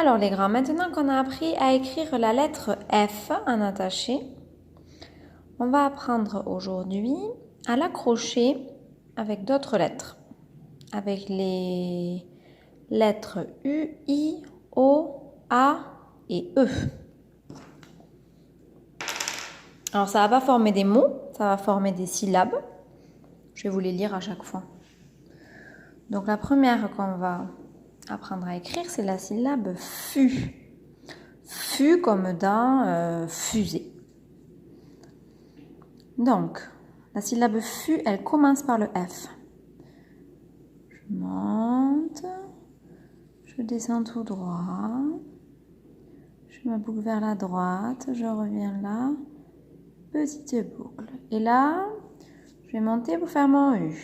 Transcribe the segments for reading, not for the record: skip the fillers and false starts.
Alors les grands, maintenant qu'on a appris à écrire la lettre F en attaché, on va apprendre aujourd'hui à l'accrocher avec d'autres lettres, avec les lettres U, I, O, A et E. Alors ça va pas former des mots, ça va former des syllabes. Je vais vous les lire à chaque fois. Donc la première qu'on va apprendre à écrire, c'est la syllabe FU. FU comme dans fusée. Donc, la syllabe FU, elle commence par le F. Je monte, je descends tout droit, je me boucle vers la droite, je reviens là, petite boucle. Et là, je vais monter pour faire mon U.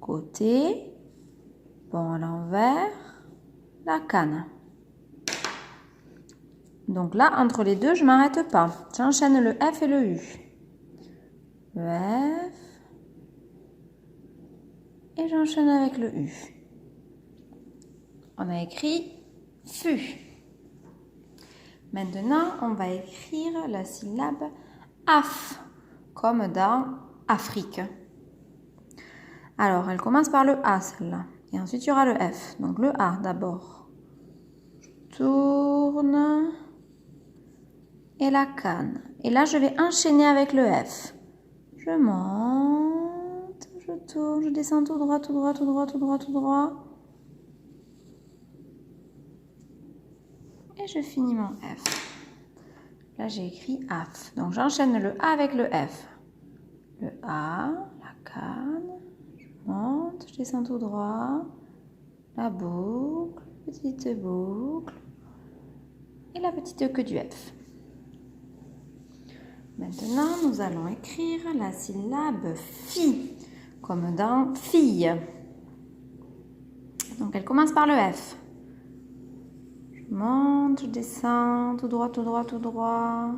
Côté, pont à l'envers, la canne. Donc là, entre les deux, je ne m'arrête pas. J'enchaîne le F et le U. Le F. Et j'enchaîne avec le U. On a écrit FU. Maintenant, on va écrire la syllabe AF, comme dans Afrique. Alors, elle commence par le A, celle-là. Et ensuite, il y aura le F. Donc, le A d'abord. Je tourne. Et la canne. Et là, je vais enchaîner avec le F. Je monte, je tourne, je descends tout droit, tout droit, tout droit, tout droit, tout droit. Et je finis mon F. Là, j'ai écrit AF. Donc, j'enchaîne le A avec le F. Le A, la canne, je monte, je descends tout droit. La boucle, petite boucle. Et la petite queue du F. Maintenant, nous allons écrire la syllabe FI, comme dans fille. Donc, elle commence par le F. Je monte, je descends, tout droit, tout droit, tout droit.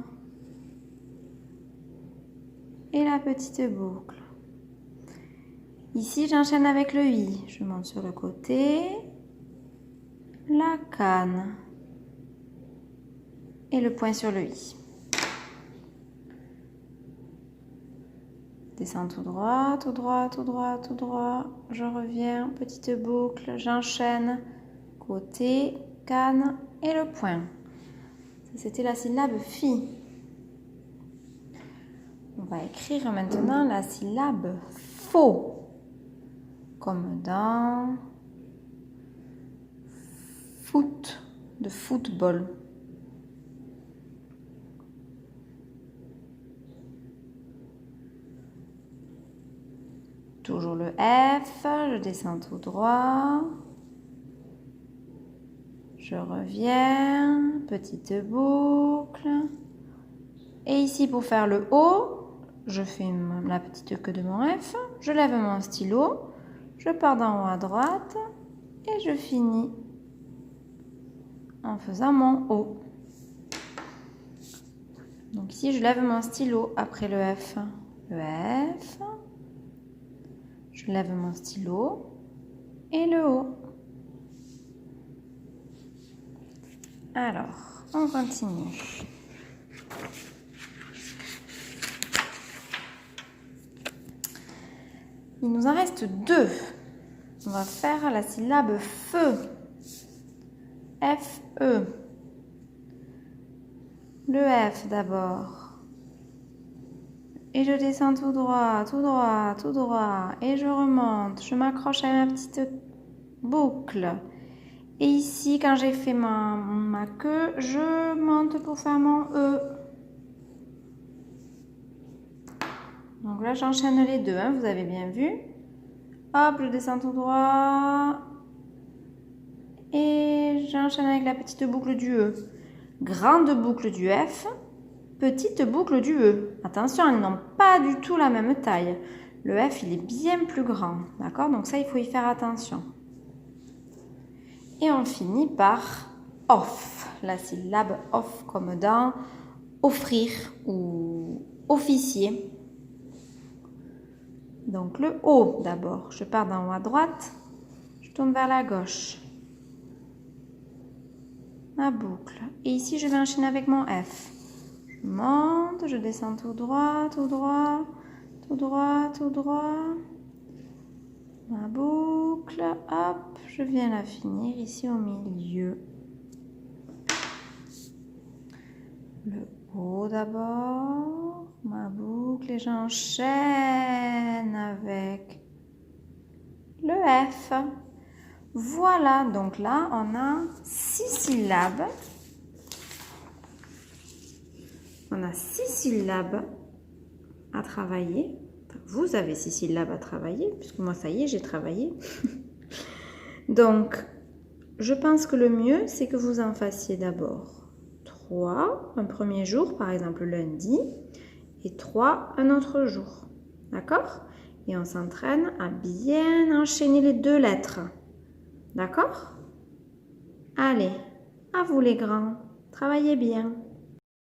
Et la petite boucle. Ici, j'enchaîne avec le I. Je monte sur le côté. La canne. Et le point sur le I. Descends tout droit, tout droit, tout droit, tout droit. Je reviens, petite boucle, j'enchaîne. Côté, canne et le point. C'était la syllabe FI. On va écrire maintenant la syllabe FO. Comme dans foot, de football. Toujours le F, je descends tout droit. Je reviens, petite boucle. Et ici, pour faire le O, je fais la petite queue de mon F, je lève mon stylo, je pars d'en haut à droite et je finis en faisant mon O. Donc ici, je lève mon stylo après le F. Le F, je lève mon stylo et le O. Alors, on continue. Il nous en reste deux. On va faire la syllabe feu. F-E. Le F d'abord. Et je descends tout droit, tout droit, tout droit. Et je remonte. Je m'accroche à ma petite boucle. Et ici, quand j'ai fait ma queue, je monte pour faire mon E. Donc là, j'enchaîne les deux, hein, vous avez bien vu. Hop, je descends tout droit. Et j'enchaîne avec la petite boucle du E. Grande boucle du F, petite boucle du E. Attention, elles n'ont pas du tout la même taille. Le F, il est bien plus grand, d'accord? Donc ça, il faut y faire attention. Et on finit par off, la syllabe off, comme dans offrir ou officier. Donc le O d'abord, je pars d'en haut à droite, je tourne vers la gauche. ma boucle. Et ici, je vais enchaîner avec mon F. Je monte, je descends tout droit, tout droit, tout droit, tout droit. Ma boucle, hop, je viens la finir ici au milieu. Le haut d'abord, ma boucle et j'enchaîne avec le F. Voilà, donc là, on a 6 syllabes. On a 6 syllabes à travailler. Vous avez 6 syllabes à travailler, puisque moi, ça y est, j'ai travaillé. Donc, je pense que le mieux, c'est que vous en fassiez d'abord 3, un premier jour, par exemple lundi, et 3 un autre jour. D'accord? Et on s'entraîne à bien enchaîner les 2 lettres. D'accord? Allez, à vous les grands, travaillez bien.